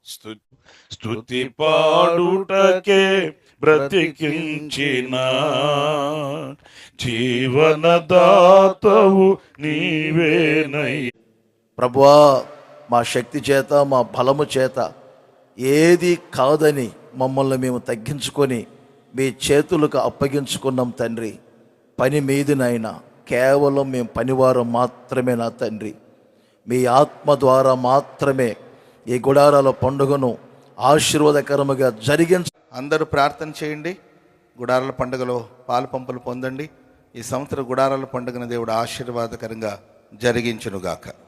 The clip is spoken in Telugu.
స్తుతి పాడుటకే బ్రతికించిన జీవనదాతవు నీవేనై. ప్రభువా, మా శక్తి చేత మా బలము చేత ఏది కాదని మమ్మల్ని మేము తగ్గించుకొని మీ చేతులకు అప్పగించుకున్నాం తండ్రి. పని మీదినైనా కేవలం మేము పనివారం మాత్రమే నా తండ్రి. మీ ఆత్మ ద్వారా మాత్రమే ఈ గుడారాల పండుగను ఆశీర్వాదకరముగా జరిగించ. అందరూ ప్రార్థన చేయండి. గుడారాల పండుగలో పాలు పంపులు పొందండి. ఈ సంవత్సర గుడారాల పండుగను దేవుడు ఆశీర్వాదకరంగా జరిగించునుగాక.